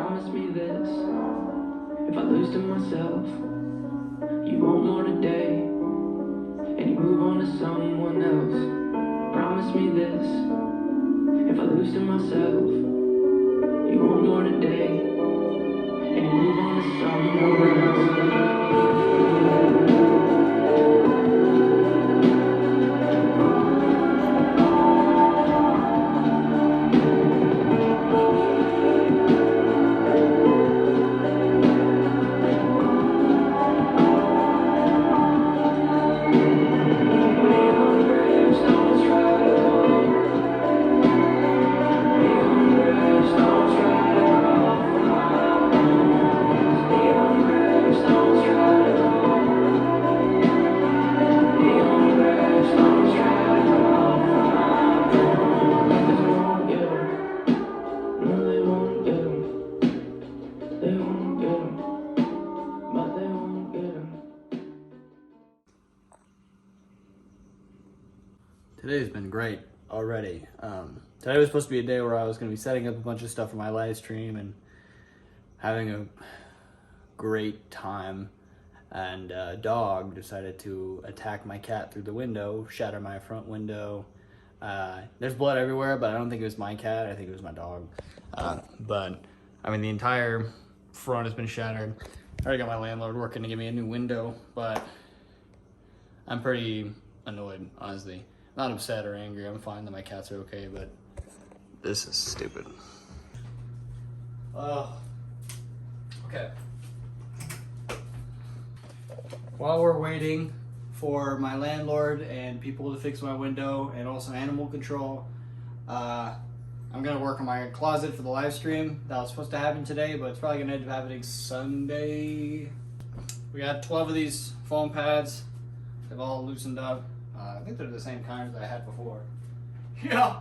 Promise me this. If I lose to myself, you want more today, and you move on to someone else. Promise me this. If I lose to myself, you want more today, and you move on to someone else. Today's been great already. Today was supposed to be a day where I was going to be setting up a bunch of stuff for my live stream and having a great time, and a dog decided to attack my cat through the window, shatter my front window. There's blood everywhere, but I don't think it was my cat. I think it was my dog. But I mean, the entire front has been shattered. I already got my landlord working to give me a new window, but I'm pretty annoyed, honestly. Not upset or angry. I'm fine that my cats are okay, but this is stupid. Oh. Okay. While we're waiting for my landlord and people to fix my window and also animal control, I'm gonna work on my closet for the live stream. That was supposed to happen today, but it's probably gonna end up happening Sunday. We got 12 of these foam pads. They've all loosened up. I think they're the same kinds that I had before. Yeah.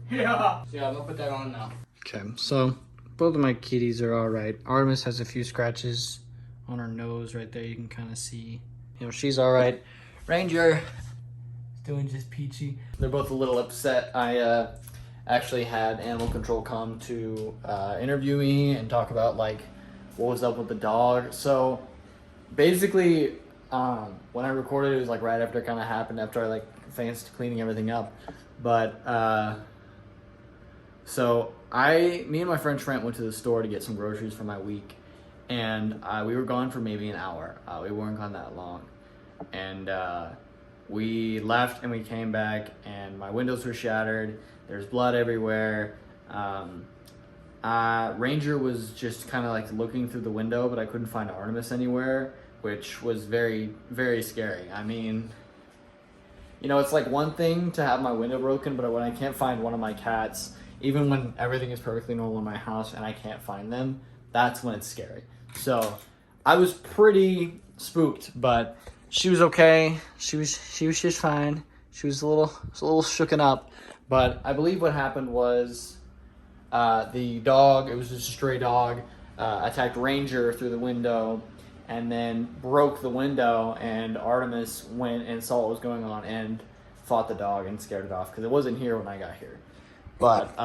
So yeah, I'm gonna put that on now. Okay, so both of my kitties are all right. Artemis has a few scratches on her nose right there. You can kind of see, you know, she's all right. Ranger is doing just peachy. They're both a little upset. I actually had animal control come to interview me and talk about like what was up with the dog. So basically, when I recorded, it was like right after it kind of happened, after I like finished cleaning everything up. But so me and my friend Trent went to the store to get some groceries for my week, and we were gone for maybe an hour. We weren't gone that long, and we left and we came back, and my windows were shattered. There's blood everywhere. Ranger was just kind of like looking through the window, but I couldn't find Artemis anywhere, which was very, very scary. I mean, you know, it's like one thing to have my window broken, but when I can't find one of my cats, even when everything is perfectly normal in my house and I can't find them, that's when it's scary. So I was pretty spooked, but she was okay. She was just fine. She was a little shooken up, but I believe what happened was the dog, it was just a stray dog, attacked Ranger through the window, and then broke the window, and Artemis went and saw what was going on and fought the dog and scared it off because it wasn't here when I got here. But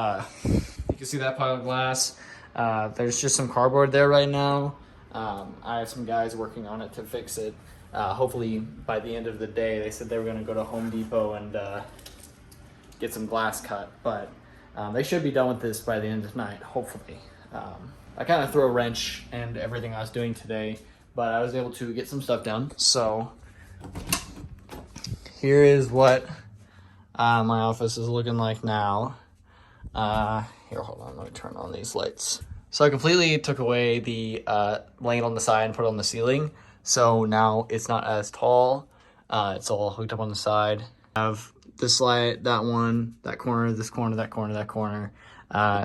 you can see that pile of glass. There's just some cardboard there right now. I have some guys working on it to fix it. Hopefully by the end of the day. They said they were going to go to Home Depot and get some glass cut, but they should be done with this by the end of the night, hopefully. I kind of threw a wrench in everything I was doing today, but I was able to get some stuff done. So here is what my office is looking like now. Here, hold on, let me turn on these lights. So I completely took away the laying on the side and put it on the ceiling. So now it's not as tall. It's all hooked up on the side. I have this light, that one, that corner, this corner, that corner, that corner.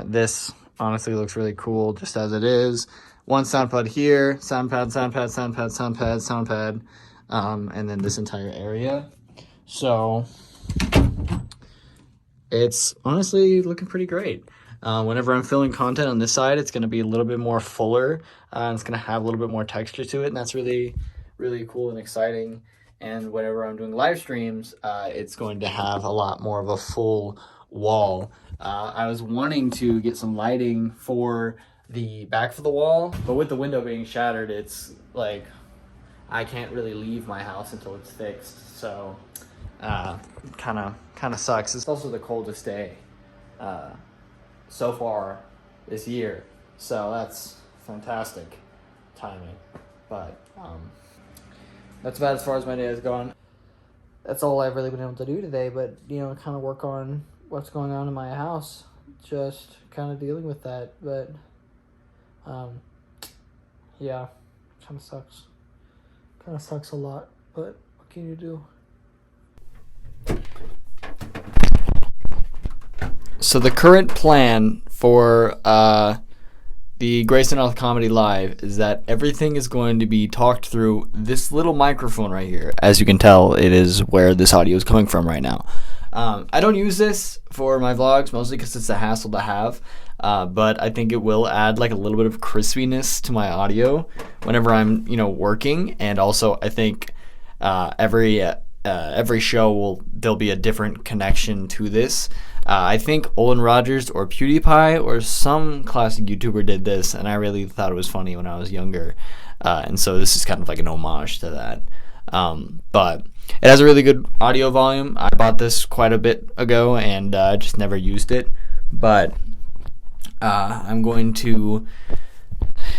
This honestly looks really cool just as it is. One sound pad here, sound pad, sound pad, sound pad, sound pad, sound pad, and then this entire area. So it's honestly looking pretty great. Whenever I'm filming content on this side, it's going to be a little bit more fuller. And it's going to have a little bit more texture to it, and that's really, really cool and exciting. And whenever I'm doing live streams, it's going to have a lot more of a full wall. I was wanting to get some lighting for the back of the wall, but with the window being shattered, it's like I can't really leave my house until it's fixed. So kind of sucks. It's also the coldest day so far this year, so that's fantastic timing. But that's about as far as my day has gone. That's all I've really been able to do today, but kind of work on what's going on in my house, just kind of dealing with that. But yeah, kind of sucks a lot, but what can you do? So the current plan for the Grayson Auth Comedy Live is that everything is going to be talked through this little microphone right here. As you can tell, it is where this audio is coming from right now. I don't use this for my vlogs, mostly because it's a hassle to have, but I think it will add like a little bit of crispiness to my audio whenever I'm, working. And also I think every show there'll be a different connection to this. I think Olin Rogers or PewDiePie or some classic YouTuber did this, and I really thought it was funny when I was younger. And so this is kind of like an homage to that. But it has a really good audio volume. I bought this quite a bit ago and just never used it. But I'm going to...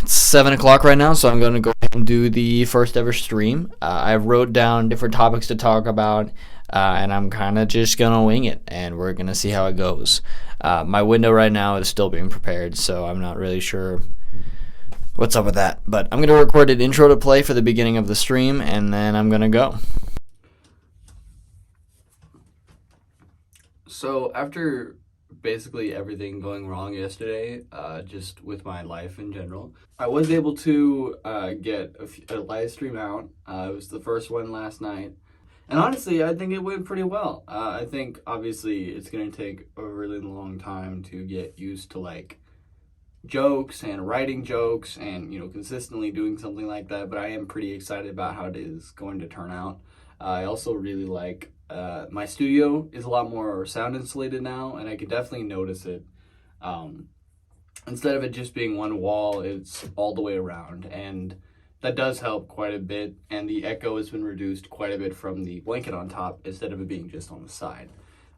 It's 7 o'clock right now, so I'm going to go ahead and do the first ever stream. I wrote down different topics to talk about, and I'm kind of just going to wing it, and we're going to see how it goes. My window right now is still being prepared, so I'm not really sure what's up with that. But I'm going to record an intro to play for the beginning of the stream, and then I'm going to go. So after basically everything going wrong yesterday, just with my life in general, I was able to get a live stream out. It was the first one last night, and honestly I think it went pretty well. I think obviously it's going to take a really long time to get used to like jokes and writing jokes and consistently doing something like that, but I am pretty excited about how it is going to turn out. I also really like my studio is a lot more sound insulated now, and I can definitely notice it. Instead of it just being one wall, it's all the way around, and that does help quite a bit, and the echo has been reduced quite a bit from the blanket on top instead of it being just on the side.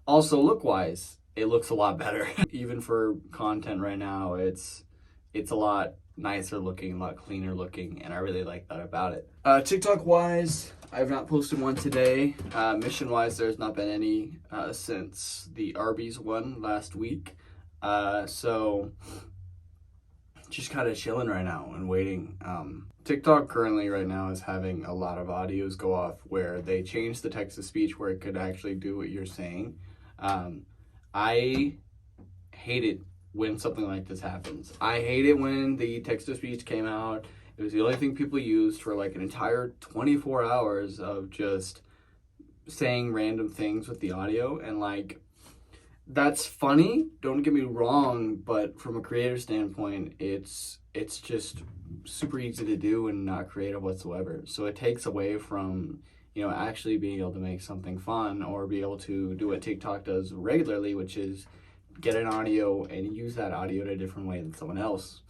Also, look-wise, it looks a lot better. Even for content right now, it's a lot nicer looking, a lot cleaner looking, and I really like that about it. TikTok-wise, I have not posted one today. Mission-wise, there's not been any since the Arby's one last week. So just kind of chilling right now and waiting. TikTok currently right now is having a lot of audios go off where they changed the text-to-speech where it could actually do what you're saying. I hate it when something like this happens. I hate it when the text-to-speech came out. It was the only thing people used for like an entire 24 hours of just saying random things with the audio, and like, that's funny, don't get me wrong, but from a creator standpoint, it's just super easy to do and not creative whatsoever. So it takes away from, actually being able to make something fun or be able to do what TikTok does regularly, which is get an audio and use that audio in a different way than someone else,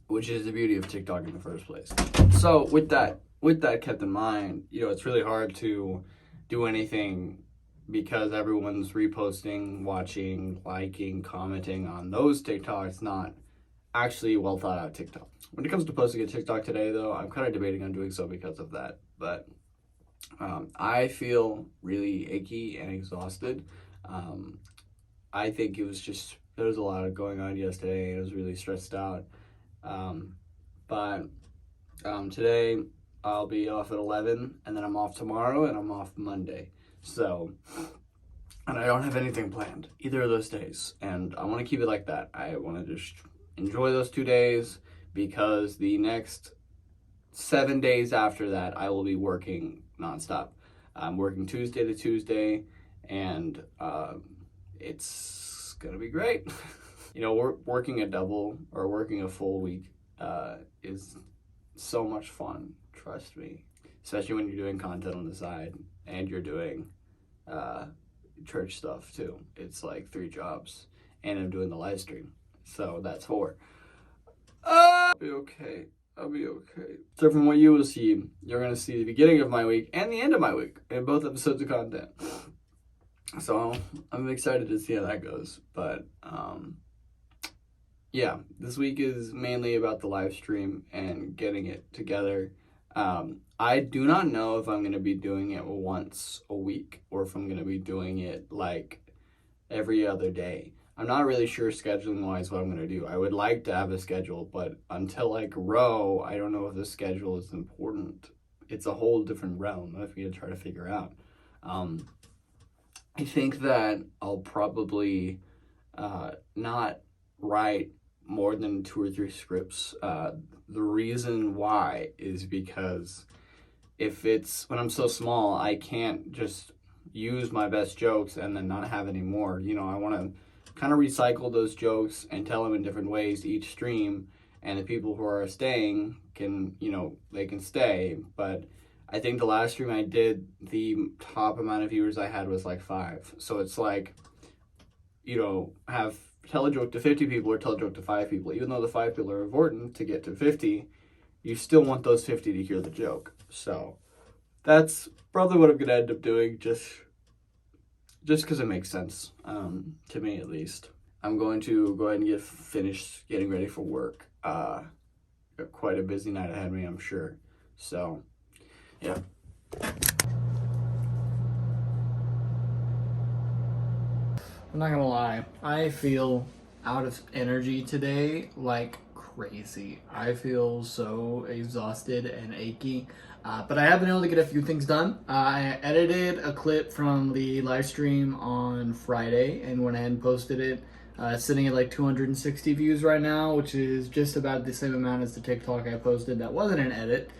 which is the beauty of TikTok in the first place. So with that kept in mind, it's really hard to do anything because everyone's reposting, watching, liking, commenting on those TikToks, not actually well thought out TikTok. When it comes to posting a TikTok today though, I'm kind of debating on doing so because of that, but I feel really achy and exhausted. I think there was a lot going on yesterday and I was really stressed out. But today I'll be off at 11, and then I'm off tomorrow, and I'm off Monday. So, and I don't have anything planned either of those days, and I want to keep it like that. I want to just enjoy those 2 days, because the next 7 days after that, I will be working nonstop. I'm working Tuesday to Tuesday, and it's gonna be great. Working a double or working a full week is so much fun, trust me. Especially when you're doing content on the side and you're doing church stuff too. It's like 3 jobs, and I'm doing the live stream, so that's 4. I'll be okay. I'll be okay. So from what you will see, you're going to see the beginning of my week and the end of my week in both episodes of content. So I'm excited to see how that goes. But yeah, this week is mainly about the live stream and getting it together. I do not know if I'm going to be doing it once a week or if I'm going to be doing it like every other day. I'm not really sure scheduling wise what I'm going to do. I would like to have a schedule, but until I grow, I don't know if the schedule is important. It's a whole different realm that we need to try to figure out. I think that I'll probably not write more than 2 or 3 scripts. The reason why is because when I'm so small, I can't just use my best jokes and then not have any more. You know, I want to kind of recycle those jokes and tell them in different ways each stream, and the people who are staying can, you know, they can stay. But I think the last stream I did, the top amount of viewers I had was like 5. So it's like, you know, tell a joke to 50 people or tell a joke to 5 people. Even though the 5 people are important to get to 50, you still want those 50 to hear the joke. So that's probably what I'm going to end up doing, just because it makes sense, to me at least. I'm going to go ahead and finish getting ready for work. Got quite a busy night ahead of me, I'm sure. So, yeah. I'm not gonna lie, I feel out of energy today like crazy. I feel so exhausted and achy, but I have been able to get a few things done. I edited a clip from the live stream on Friday and went ahead and posted it. It's sitting at like 260 views right now, which is just about the same amount as the TikTok I posted that wasn't an edit.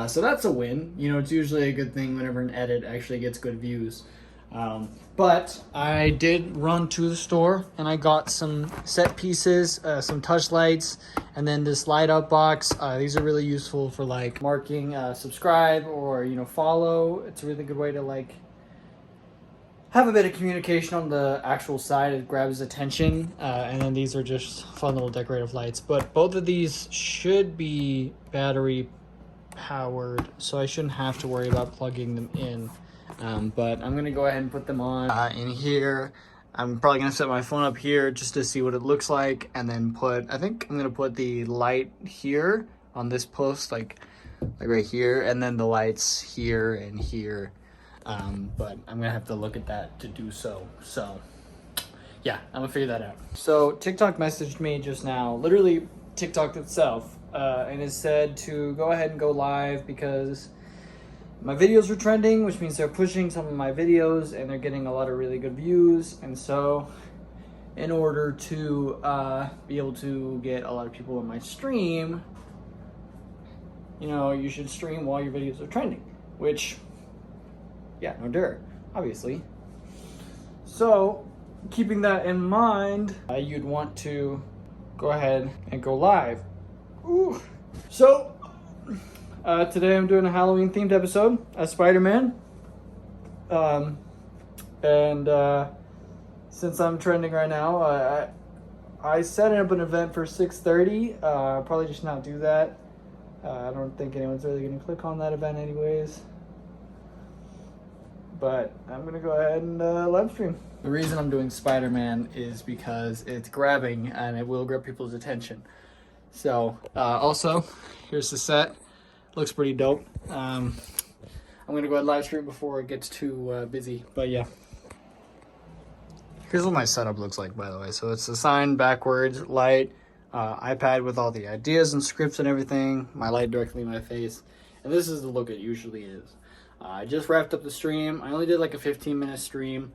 So that's a win. You know, it's usually a good thing whenever an edit actually gets good views. But I did run to the store and I got some set pieces, some touch lights, and then this light up box. These are really useful for like marking subscribe or, you know, follow. It's a really good way to like have a bit of communication on the actual side. It grabs attention. And then these are just fun little decorative lights. But both of these should be battery powered, so I shouldn't have to worry about plugging them in. But I'm gonna go ahead and put them on in here. I'm probably gonna set my phone up here just to see what it looks like, and then I think I'm gonna put the light here on this post, like right here, and then the lights here and here. But I'm gonna have to look at that to do so. So yeah, I'm gonna figure that out. So TikTok messaged me just now, literally TikTok itself, and it said to go ahead and go live because my videos are trending, which means they're pushing some of my videos and they're getting a lot of really good views. And so in order to be able to get a lot of people in my stream, you know, you should stream while your videos are trending, which, yeah, no dirt, obviously. So keeping that in mind, you'd want to go ahead and go live. Ooh. So today I'm doing a Halloween themed episode as Spider-Man. Since I'm trending right now, I set up an event for 6:30. I'll probably just not do that. I don't think anyone's really gonna click on that event anyways. But I'm gonna go ahead and live stream. The reason I'm doing Spider-Man is because it's grabbing and it will grab people's attention. So also, here's the set. Looks pretty dope. I'm gonna go ahead and live stream before it gets too busy, but yeah. Here's what my setup looks like, by the way. So it's the sign backwards, light, iPad with all the ideas and scripts and everything, my light directly in my face, and this is the look it usually is. I just wrapped up the stream. I only did like a 15-minute stream.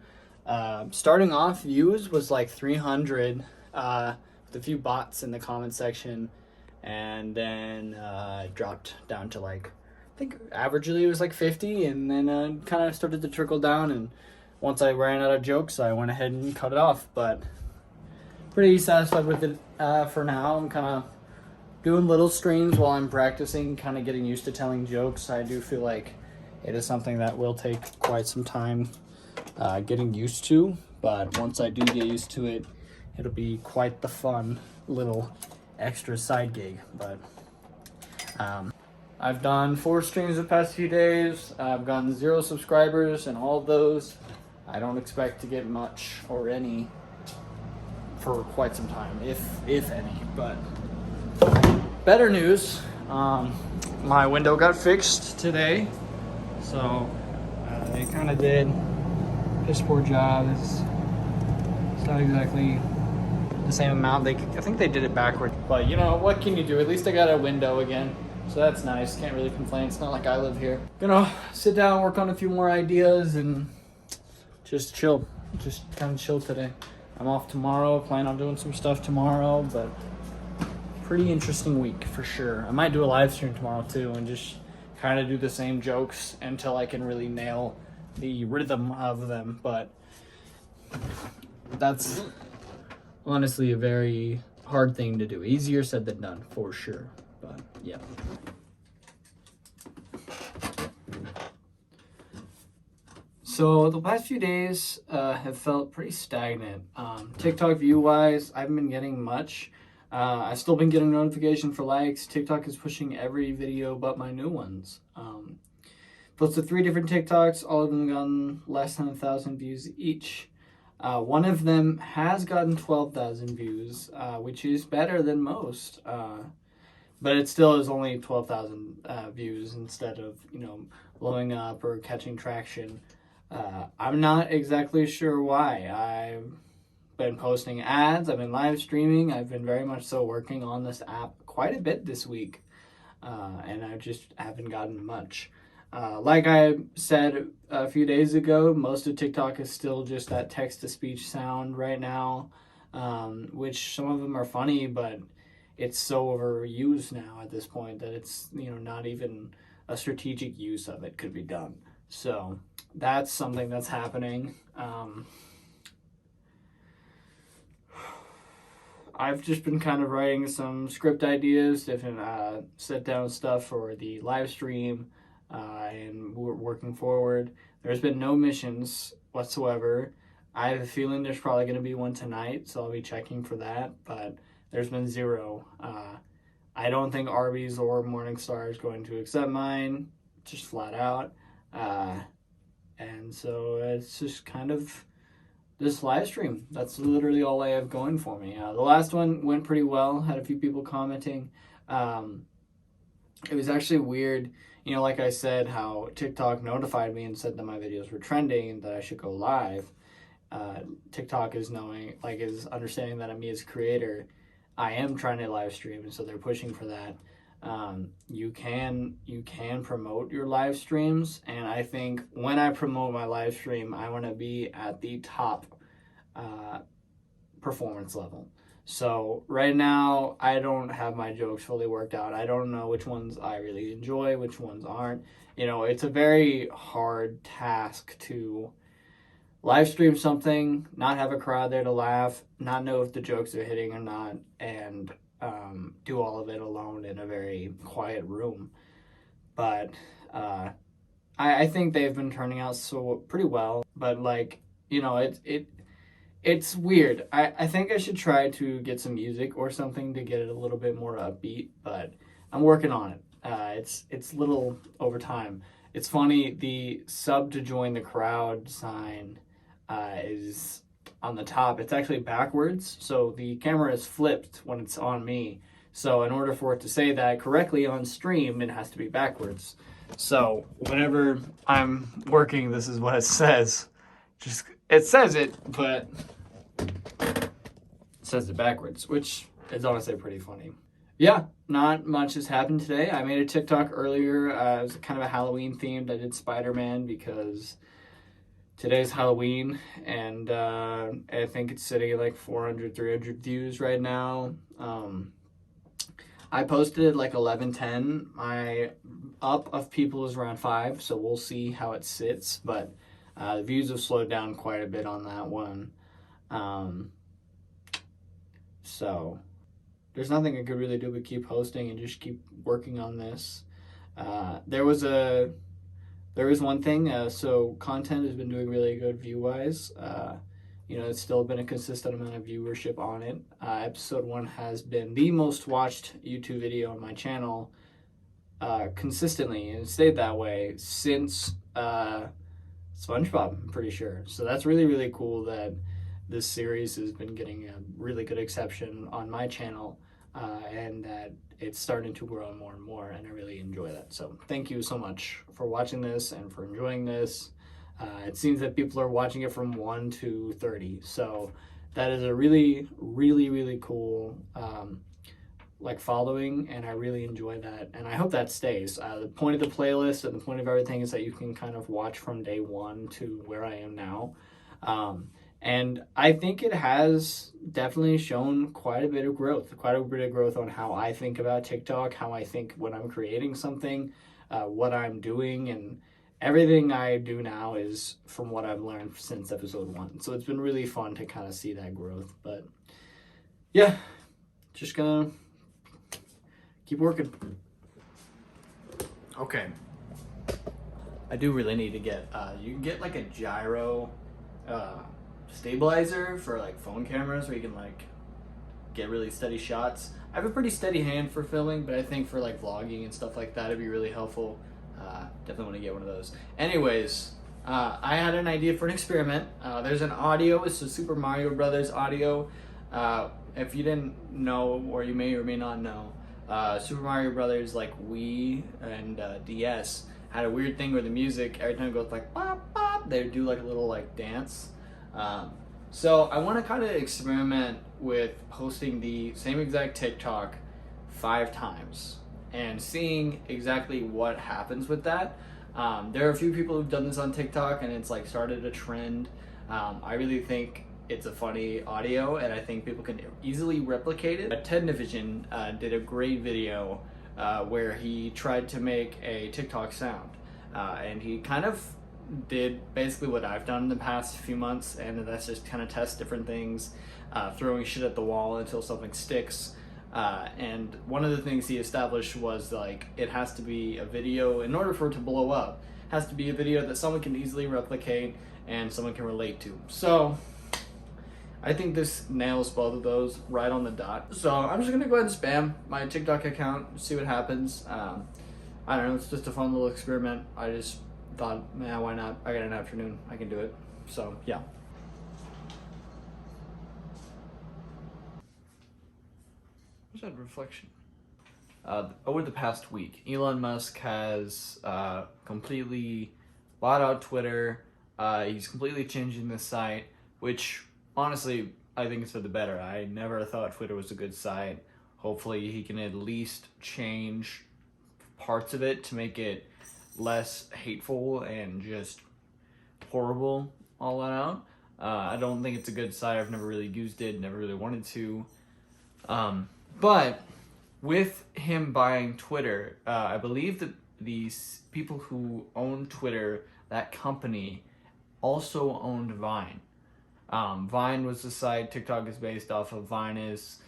Starting off, views was like 300 with a few bots in the comment section. And then dropped down to like, I think averagely it was like 50, and then kind of started to trickle down, and once I ran out of jokes I went ahead and cut it off. But pretty satisfied with it for now. I'm kind of doing little streams while I'm practicing, kind of getting used to telling jokes. I do feel like it is something that will take quite some time getting used to, but once I do get used to it, it'll be quite the fun little extra side gig. But I've done 4 streams the past few days. I've gotten 0 subscribers, and all of those, I don't expect to get much or any for quite some time, if any. But better news, my window got fixed today, so they kind of did piss poor job. It's not exactly the same amount. I think they did it backward, but you know, what can you do? At least I got a window again, so that's nice. Can't really complain. It's not like I live here. Gonna sit down, work on a few more ideas, and just chill. Just kind of chill today. I'm off tomorrow. Plan on doing some stuff tomorrow, but pretty interesting week for sure. I might do a live stream tomorrow too, and just kind of do the same jokes until I can really nail the rhythm of them. But that's honestly a very hard thing to do. Easier said than done, for sure. But yeah. So the past few days have felt pretty stagnant. TikTok view-wise, I haven't been getting much. I've still been getting notification for likes. TikTok is pushing every video but my new ones. Posted 3 different TikToks, all of them gotten less than 1,000 views each. One of them has gotten 12,000 views, which is better than most. But it still is only 12,000 views instead of, you know, blowing up or catching traction. I'm not exactly sure why. I've been posting ads, I've been live streaming, I've been very much so working on this app quite a bit this week, and I just haven't gotten much. Like I said a few days ago, most of TikTok is still just that text-to-speech sound right now, which some of them are funny, but it's so overused now at this point that it's, you know, not even a strategic use of it could be done. So that's something that's happening. I've just been kind of writing some script ideas, different sit down stuff for the live stream, and we're working forward. There's been no missions whatsoever. I have a feeling there's probably going to be one tonight, so I'll be checking for that, but there's been 0. I don't think Arby's or Morningstar is going to accept mine, just flat out. And so it's just kind of this live stream. That's literally all I have going for me. The last one went pretty well, had a few people commenting. It was actually weird, you know, like I said, how TikTok notified me and said that my videos were trending and that I should go live. TikTok is understanding that I'm me as a creator. I am trying to live stream, and so they're pushing for that. You can promote your live streams, and I think when I promote my live stream, I want to be at the top performance level. So right now, I don't have my jokes fully worked out. I don't know which ones I really enjoy, which ones aren't. You know, it's a very hard task to live stream something, not have a crowd there to laugh, not know if the jokes are hitting or not, and do all of it alone in a very quiet room. But I think they've been turning out pretty well. But like, you know, it's weird. I think I should try to get some music or something to get it a little bit more upbeat, but I'm working on it. It's little over time. It's funny, the sub to join the crowd sign is on the top. It's actually backwards, so the camera is flipped when it's on me. So in order for it to say that correctly on stream, it has to be backwards. So whenever I'm working, this is what it says. It says it, but it says it backwards, which is honestly pretty funny. Yeah, not much has happened today. I made a TikTok earlier. It was kind of a Halloween themed. I did Spider-Man because today's Halloween, and I think it's sitting at like 400, 300 views right now. I posted it like 11:10. My up of people is around 5, so we'll see how it sits. But the views have slowed down quite a bit on that one. So there's nothing I could really do but keep posting and just keep working on this. There was one thing, so content has been doing really good view-wise. you know, it's still been a consistent amount of viewership on it. Episode 1 has been the most watched YouTube video on my channel consistently, and it stayed that way since SpongeBob, I'm pretty sure. So that's really, really cool that this series has been getting a really good reception on my channel, and that it's starting to grow more and more, and I really enjoy that. So thank you so much for watching this and for enjoying this. It seems that people are watching it from 1 to 30, so that is a really, really, really cool like following, and I really enjoy that, and I hope that stays. The point of the playlist and the point of everything is that you can kind of watch from day 1 to where I am now. And I think it has definitely shown quite a bit of growth on how I think about TikTok, how I think when I'm creating something, what I'm doing, and everything I do now is from what I've learned since episode 1. So it's been really fun to kind of see that growth. But yeah, just gonna keep working. Okay. I do really need to get, you can get like a gyro stabilizer for like phone cameras where you can like get really steady shots. I have a pretty steady hand for filming, but I think for like vlogging and stuff like that, it'd be really helpful. Definitely want to get one of those. Anyways, I had an idea for an experiment. There's an audio, it's a Super Mario Brothers audio. If you didn't know, or you may or may not know, Super Mario Brothers, like Wii and DS, had a weird thing where the music, every time it goes like bop bop, they would do like a little like dance. So I want to kind of experiment with posting the same exact TikTok 5 times and seeing exactly what happens with that. There are a few people who've done this on TikTok, and it's like started a trend. I really think it's a funny audio, and I think people can easily replicate it. Ted Division did a great video where he tried to make a TikTok sound, and he kind of did basically what I've done in the past few months, and that's just kind of test different things, throwing shit at the wall until something sticks. And one of the things he established was like it has to be a video, in order for it to blow up, it has to be a video that someone can easily replicate and someone can relate to. So I think this nails both of those right on the dot. So I'm just gonna go ahead and spam my TikTok account, see what happens. I don't know, it's just a fun little experiment. I just thought, man, why not? I got an afternoon, I can do it. So yeah. What's that reflection? Over the past week, Elon Musk has completely bought out Twitter. He's completely changing the site, which honestly, I think it's for the better. I never thought Twitter was a good site. Hopefully he can at least change parts of it to make it less hateful and just horrible all out. I don't think it's a good site. I've never really used it, never really wanted to. But with him buying Twitter, I believe that these people who own Twitter, that company, also owned Vine. Vine was the site TikTok is based off of. Vine is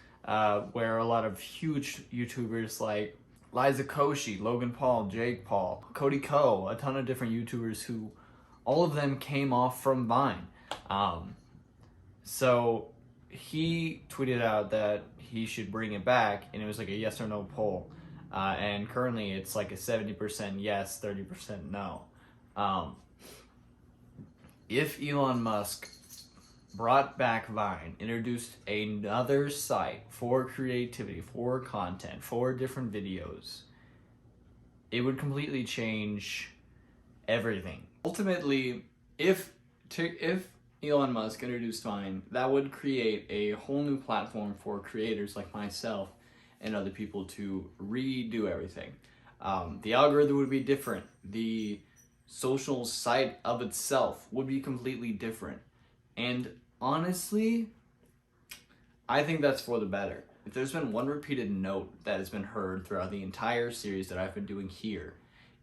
where a lot of huge YouTubers like Liza Koshy, Logan Paul, Jake Paul, Cody Ko, a ton of different YouTubers who all of them came off from Vine. So he tweeted out that he should bring it back, and it was like a yes or no poll. And currently it's like a 70% yes, 30% no. If Elon Musk brought back Vine, introduced another site for creativity, for content, for different videos, it would completely change everything. Ultimately, if Elon Musk introduced Vine, that would create a whole new platform for creators like myself and other people to redo everything. The algorithm would be different. The social site of itself would be completely different. And honestly, I think that's for the better. If there's been one repeated note that has been heard throughout the entire series that I've been doing here,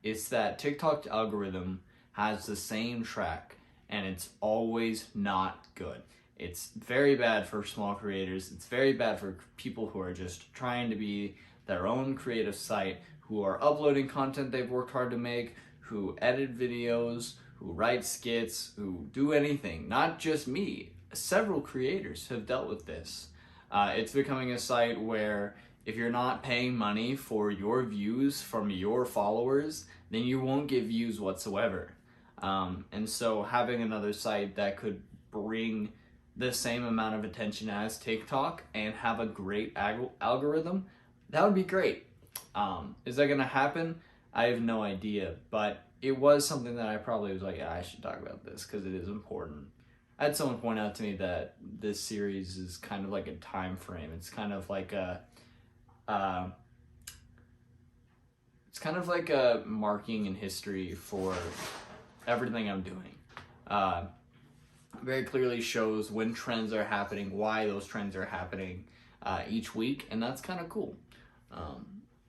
it's that TikTok's algorithm has the same track, and it's always not good. It's very bad for small creators. It's very bad for people who are just trying to be their own creative site, who are uploading content they've worked hard to make, who edit videos, who write skits, who do anything. Not just me. several creators have dealt with this. It's becoming a site where if you're not paying money for your views from your followers, then you won't get views whatsoever. And so having another site that could bring the same amount of attention as TikTok and have a great algorithm, that would be great. Is that gonna happen? I have no idea, but it was something that I probably was like, yeah, I should talk about this because it is important. I had someone point out to me that this series is kind of like a time frame. It's kind of like a marking in history for everything I'm doing. Very clearly shows when trends are happening, why those trends are happening each week, and that's kind of cool.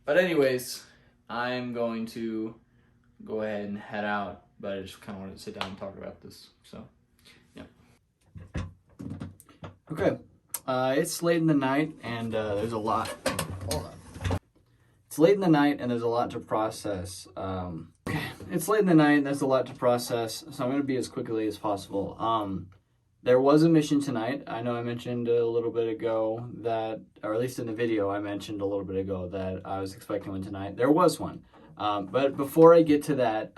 But anyways, I'm going to go ahead and head out, but I just kind of wanted to sit down and talk about this, so yeah. Okay, it's late in the night, and there's a lot. Hold on. It's late in the night, and there's a lot to process. Okay, it's late in the night, and there's a lot to process, so I'm going to be as quickly as possible. There was a mission tonight. I know I mentioned a little bit ago that, or at least in the video, I mentioned a little bit ago that I was expecting one tonight. There was one. But before I get to that,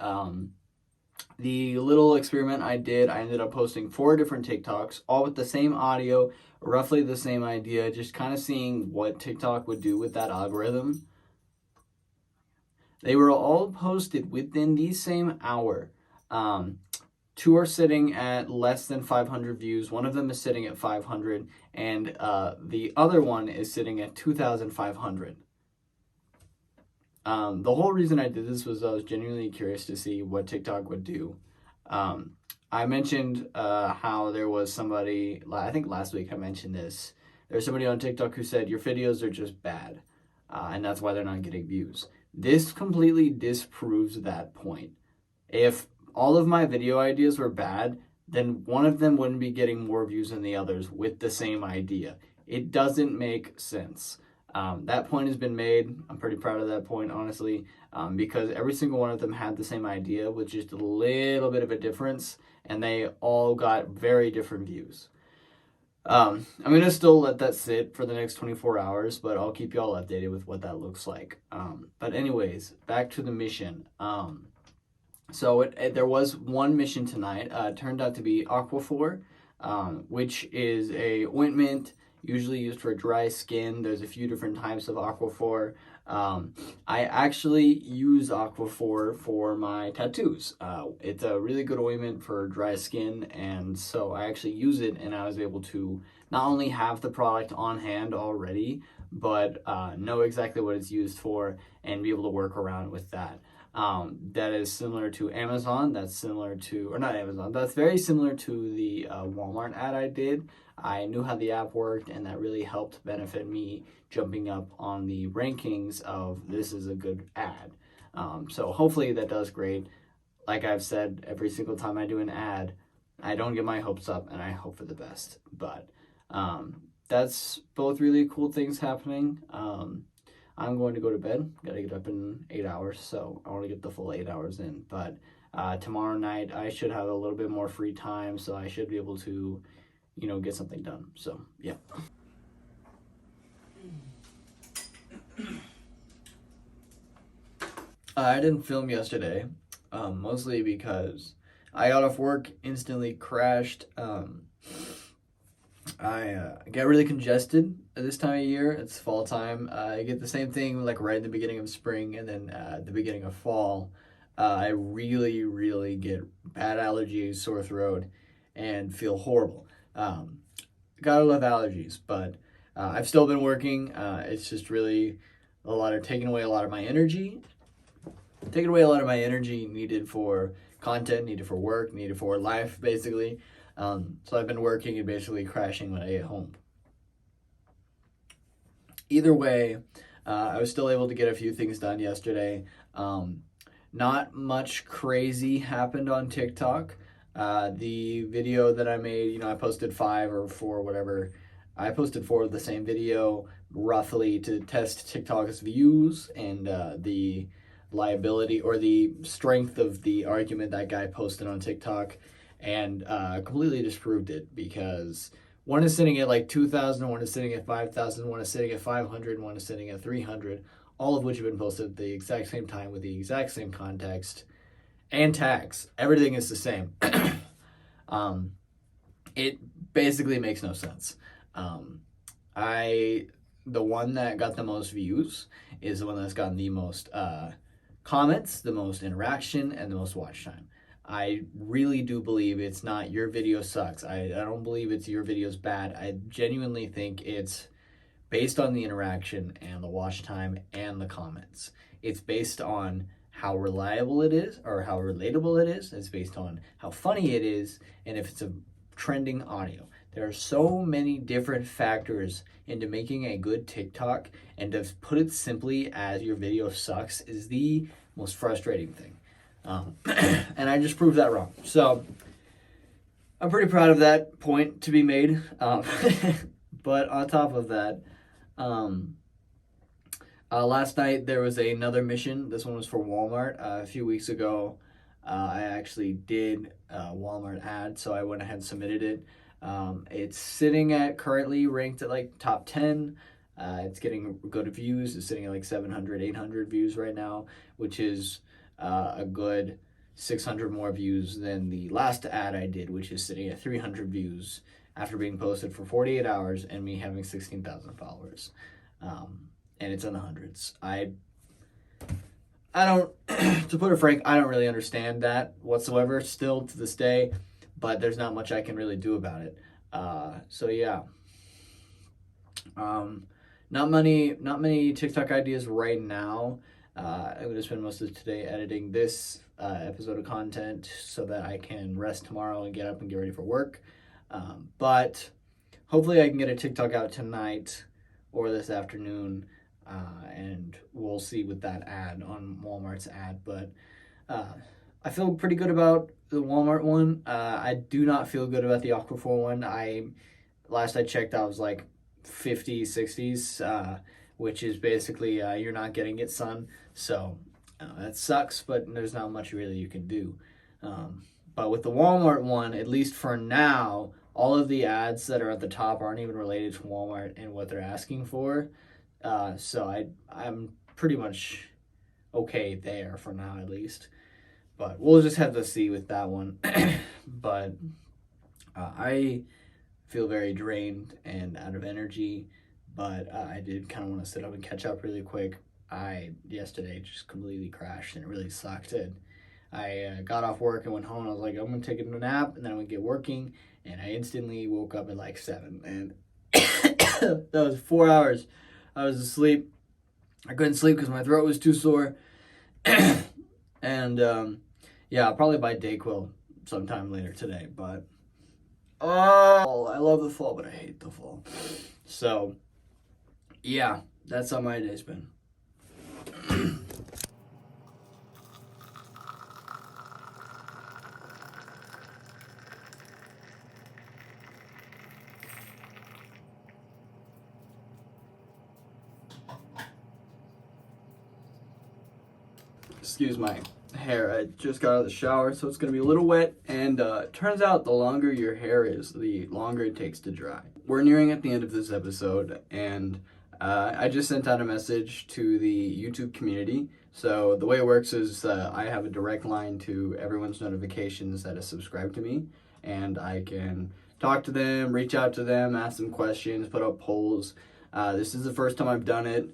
the little experiment I did, I ended up posting 4 different TikToks, all with the same audio, roughly the same idea, just kind of seeing what TikTok would do with that algorithm. They were all posted within the same hour. 2 are sitting at less than 500 views. One of them is sitting at 500, and the other one is sitting at 2,500. The whole reason I did this was I was genuinely curious to see what TikTok would do. I mentioned how there was somebody, I think last week I mentioned this, there's somebody on TikTok who said your videos are just bad, and that's why they're not getting views. This completely disproves that point. If all of my video ideas were bad, then one of them wouldn't be getting more views than the others with the same idea. It doesn't make sense. That point has been made. I'm pretty proud of that point, honestly, because every single one of them had the same idea with just a little bit of a difference, and they all got very different views. I'm going to still let that sit for the next 24 hours, but I'll keep y'all updated with what that looks like. But anyways, back to the mission. So there was one mission tonight. Turned out to be Aquaphor, which is a ointment usually used for dry skin. There's a few different types of Aquaphor. I actually use Aquaphor for my tattoos. It's a really good ointment for dry skin, and so I actually use it, and I was able to not only have the product on hand already, but know exactly what it's used for and be able to work around with that. That is similar to Amazon. That's similar to, or not Amazon, that's very similar to the Walmart ad I did. I knew how the app worked, and that really helped benefit me jumping up on the rankings of this is a good ad. So hopefully that does great. Like I've said, every single time I do an ad, I don't get my hopes up, and I hope for the best. But that's both really cool things happening. I'm going to go to bed. Gotta get up in 8 hours, so I want to get the full 8 hours in. But tomorrow night, I should have a little bit more free time, so I should be able to, get something done. So, yeah. I didn't film yesterday, mostly because I got off work, instantly crashed. I get really congested at this time of year. It's fall time. I get the same thing like right at the beginning of spring and then at the beginning of fall. I really, really get bad allergies, sore throat, and feel horrible. Gotta love allergies, but I've still been working. It's just really taking away a lot of my energy. Taking away a lot of my energy needed for content, needed for work, needed for life, basically. So I've been working and basically crashing when I get home. Either way, I was still able to get a few things done yesterday. Not much crazy happened on TikTok. The video that I made, I posted 5 or 4, whatever. I posted 4 of the same video, roughly to test TikTok's views and the liability or the strength of the argument that guy posted on TikTok. and completely disproved it, because one is sitting at like 2,000, one is sitting at 5,000, one is sitting at 500, one is sitting at 300, all of which have been posted at the exact same time with the exact same context and tags. Everything is the same. It basically makes no sense. The one that got the most views is the one that's gotten the most comments, the most interaction, and the most watch time. I really do believe it's not your video sucks. I don't believe it's your video's bad. I genuinely think it's based on the interaction and the watch time and the comments. It's based on how reliable it is or how relatable it is. It's based on how funny it is and if it's a trending audio. There are so many different factors into making a good TikTok, and to put it simply as your video sucks is the most frustrating thing. And I just proved that wrong. So I'm pretty proud of that point to be made. But on top of that, last night there was another mission. This one was for Walmart. A few weeks ago, I actually did a Walmart ad, so I went ahead and submitted it. It's sitting at currently ranked at like top 10. It's getting good views. It's sitting at like 700, 800 views right now, which is a good 600 more views than the last ad I did, which is sitting at 300 views after being posted for 48 hours and me having 16,000 followers. And it's in the hundreds. I don't, to put it frank, I don't really understand that whatsoever still to this day, but there's not much I can really do about it. So yeah. Not many TikTok ideas right now. I'm gonna spend most of today editing this episode of content so that I can rest tomorrow and get up and get ready for work. But hopefully I can get a TikTok out tonight or this afternoon, and we'll see with that ad on Walmart's ad. But I feel pretty good about the Walmart one. I do not feel good about the Aquaphor one. Last I checked, I was like 50s, 60s, which is basically you're not getting it, son. So that sucks, but there's not much really you can do. But with the Walmart one, at least for now, all of the ads that are at the top aren't even related to Walmart and what they're asking for. So I'm pretty much okay there for now, at least. But we'll just have to see with that one. But I feel very drained and out of energy, but I did kind of want to sit up and catch up really quick. Yesterday just completely crashed and it really sucked. I got off work and went home and I was like, I'm going to take a nap and then I'm going to get working. And I instantly woke up at like 7. And that was 4 hours. I was asleep. I couldn't sleep because my throat was too sore. And yeah, I'll probably buy Dayquil sometime later today. But I love the fall, but I hate the fall. So yeah, that's how my day's been. Excuse my hair, I just got out of the shower, so it's gonna be a little wet, and turns out the longer your hair is, the longer it takes to dry. We're nearing at the end of this episode, and I just sent out a message to the YouTube community. So the way it works is I have a direct line to everyone's notifications that is subscribed to me, and I can talk to them, reach out to them, ask them questions, put up polls. This is the first time I've done it,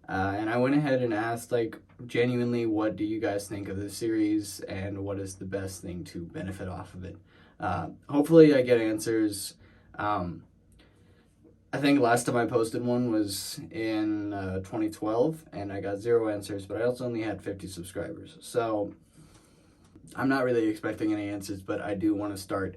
and I went ahead and asked, like, genuinely, what do you guys think of this series, and what is the best thing to benefit off of it? Hopefully I get answers. I think last time I posted one was in 2012, and I got 0 answers, but I also only had 50 subscribers. So I'm not really expecting any answers, but I do want to start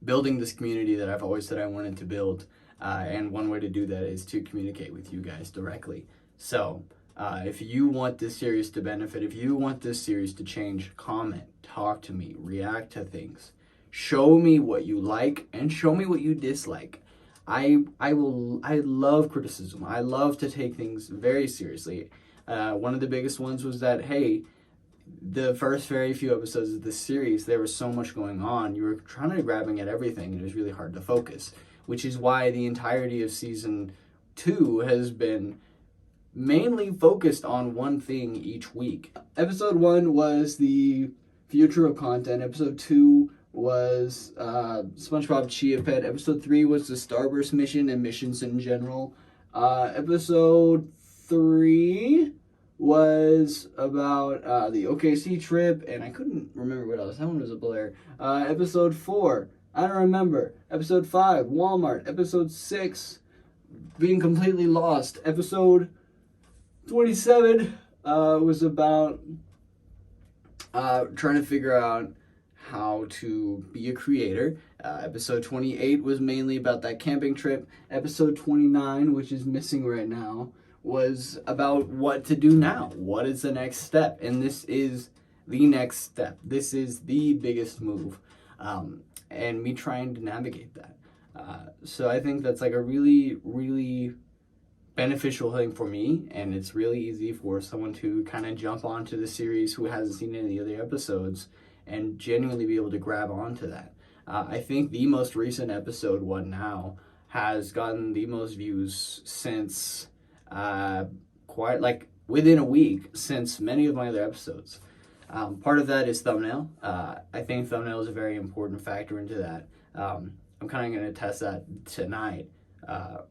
building this community that I've always said I wanted to build. And one way to do that is to communicate with you guys directly. So if you want this series to benefit, if you want this series to change, comment, talk to me, react to things, show me what you like and show me what you dislike. I love criticism. I love to take things very seriously. One of the biggest ones was that, hey, the first very few episodes of this series, there was so much going on. You were trying to grabbing at everything, and it was really hard to focus, which is why the entirety of season 2 has been mainly focused on one thing each week. Episode 1 was the future of content. Episode 2 was SpongeBob Chia Pet. Episode 3 was the Starburst mission and missions in general. Episode 3 was about the OKC trip, and I couldn't remember what else. That one was a blur. Episode 4, I don't remember. Episode 5, Walmart. Episode 6, being completely lost. Episode 27 was about trying to figure out how to be a creator. Episode 28 was mainly about that camping trip. Episode 29, which is missing right now, was about what to do now. What is the next step? And this is the next step. This is the biggest move. And me trying to navigate that. So I think that's like a really, really beneficial thing for me, and it's really easy for someone to kind of jump onto the series who hasn't seen any of the other episodes and genuinely be able to grab onto that. I think the most recent episode, What Now, has gotten the most views since quite like within a week since many of my other episodes. Part of that is thumbnail. I think thumbnail is a very important factor into that. I'm kind of going to test that tonight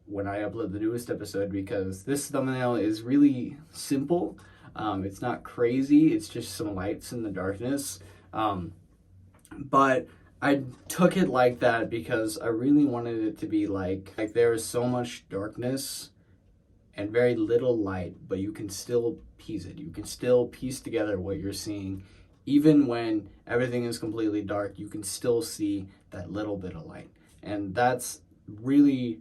when I upload the newest episode, because this thumbnail is really simple. It's not crazy. It's just some lights in the darkness. But I took it like that because I really wanted it to be like there is so much darkness and very little light, but you can still piece it. You can still piece together what you're seeing. Even when everything is completely dark, you can still see that little bit of light. And that's really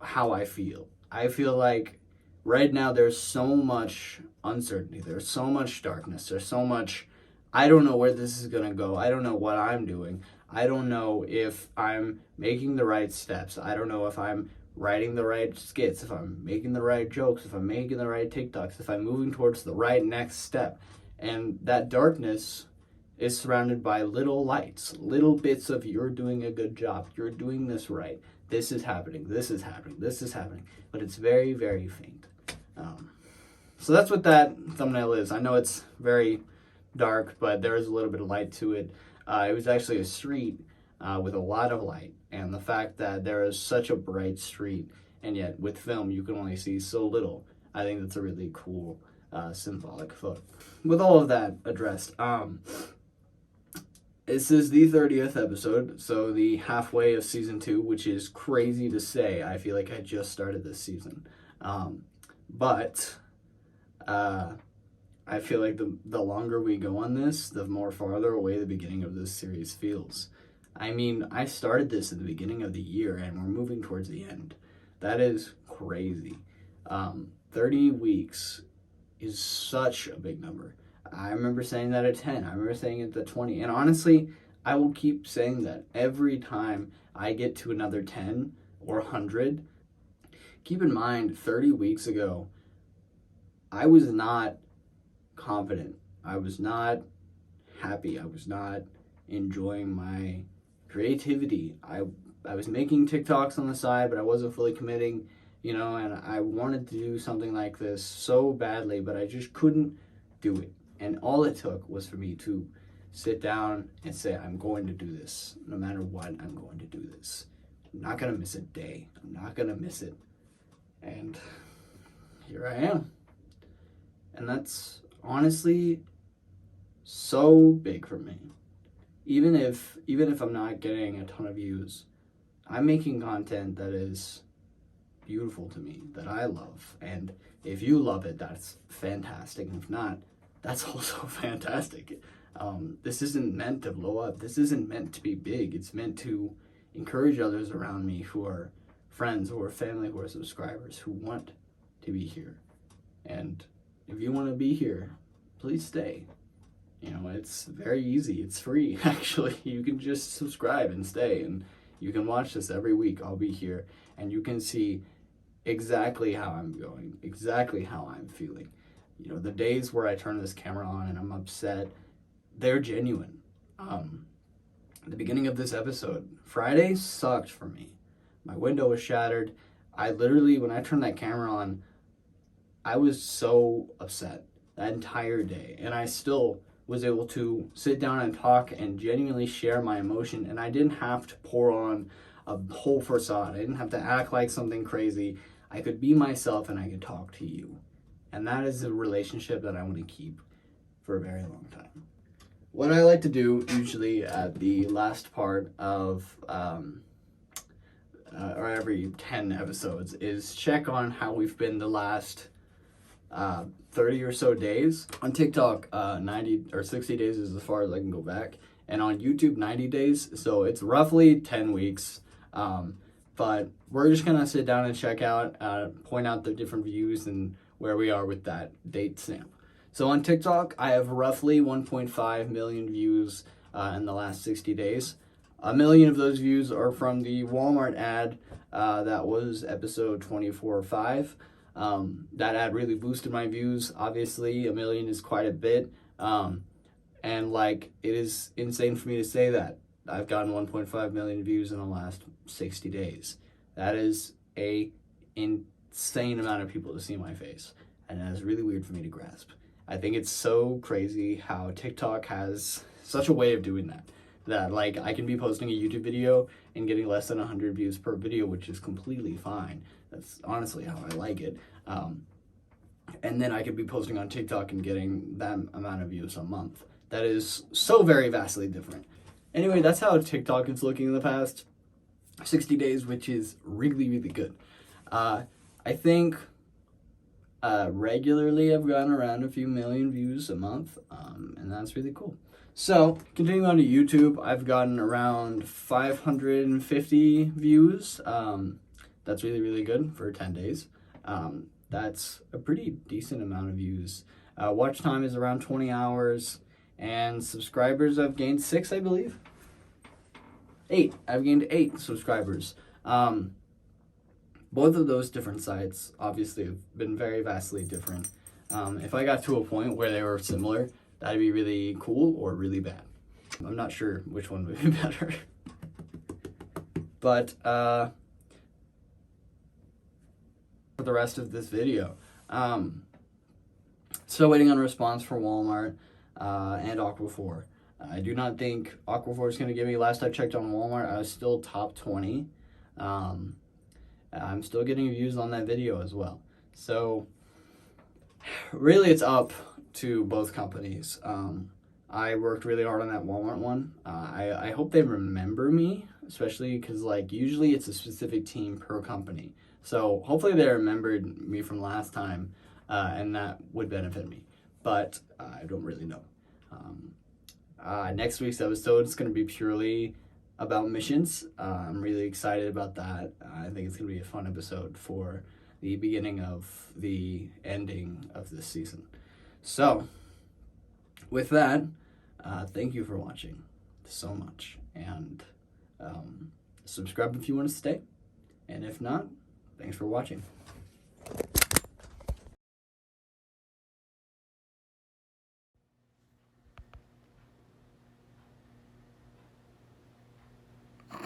how I feel. I feel like right now there's so much uncertainty. There's so much darkness. There's so much, I don't know where this is going to go. I don't know what I'm doing. I don't know if I'm making the right steps. I don't know if I'm writing the right skits, if I'm making the right jokes, if I'm making the right TikToks, if I'm moving towards the right next step. And that darkness is surrounded by little lights, little bits of you're doing a good job, you're doing this right, this is happening, this is happening, this is happening, but it's very, very faint. So that's what that thumbnail is. I know it's very dark, but there is a little bit of light to it. It was actually a street with a lot of light, and the fact that there is such a bright street, and yet with film you can only see so little, I think that's a really cool symbolic photo. With all of that addressed, this is the 30th episode, so the halfway of season 2, which is crazy to say. I feel like I just started this season. But I feel like the longer we go on this, the more farther away the beginning of this series feels. I mean, I started this at the beginning of the year, and we're moving towards the end. That is crazy. 30 weeks is such a big number. I remember saying that at 10. I remember saying it at 20. And honestly, I will keep saying that every time I get to another 10 or 100. Keep in mind, 30 weeks ago, I was not confident. I was not happy. I was not enjoying my creativity. I was making TikToks on the side, but I wasn't fully committing, and I wanted to do something like this so badly, but I just couldn't do it. And all it took was for me to sit down and say, I'm going to do this. No matter what, I'm going to do this. I'm not going to miss a day. I'm not going to miss it. And here I am. And that's honestly so big for me. Even if I'm not getting a ton of views, I'm making content that is beautiful to me, that I love. And if you love it, that's fantastic. And if not, that's also fantastic. This isn't meant to blow up. This isn't meant to be big. It's meant to encourage others around me who are friends, who are family, who are subscribers, who want to be here. And if you want to be here, please stay. It's very easy. It's free, actually. You can just subscribe and stay, and you can watch this every week. I'll be here, and you can see exactly how I'm going, exactly how I'm feeling. You know, the days where I turn this camera on and I'm upset, they're genuine. The beginning of this episode, Friday sucked for me. My window was shattered. I literally, when I turned that camera on, I was so upset that entire day. And I still was able to sit down and talk and genuinely share my emotion. And I didn't have to pour on a whole facade. I didn't have to act like something crazy. I could be myself and I could talk to you. And that is a relationship that I want to keep for a very long time. What I like to do usually at the last part of, or every 10 episodes, is check on how we've been the last 30 or so days. On TikTok, 90 or 60 days is as far as I can go back. And on YouTube, 90 days. So it's roughly 10 weeks. But we're just going to sit down and check out, point out the different views and where we are with that date stamp. So on TikTok, I have roughly 1.5 million views in the last 60 days. 1 million of those views are from the Walmart ad that was episode 24.5. That ad really boosted my views. Obviously, 1 million is quite a bit. And like, it is insane for me to say that I've gotten 1.5 million views in the last 60 days. That is a insane amount of people to see my face. And that is really weird for me to grasp. I think it's so crazy how TikTok has such a way of doing that. That like I can be posting a YouTube video and getting less than 100 views per video, which is completely fine. That's honestly how I like it. And then I could be posting on TikTok and getting that amount of views a month. That is so very vastly different. Anyway, that's how TikTok is looking in the past 60 days, which is really, really good. I think regularly I've gotten around a few million views a month, and that's really cool. So, continuing on to YouTube, I've gotten around 550 views. That's really, really good for 10 days. That's a pretty decent amount of views. Watch time is around 20 hours, and subscribers I've gained 6, I believe. 8. I've gained 8 subscribers. Both of those different sites obviously have been very vastly different. If I got to a point where they were similar, that'd be really cool or really bad. I'm not sure which one would be better. But for the rest of this video, still waiting on a response for Walmart and Aquaphor. I do not think Aquaphor is going to give me. Last I checked on Walmart, I was still top 20. I'm still getting views on that video as well. So really it's up to both companies. I worked really hard on that Walmart one. I hope they remember me, especially because like usually it's a specific team per company. So hopefully they remembered me from last time and that would benefit me. But I don't really know. Next week's episode is going to be purely about missions. I'm really excited about that. I think it's going to be a fun episode for the beginning of the ending of this season. So, with that, thank you for watching so much. And subscribe if you want to stay. And if not, thanks for watching.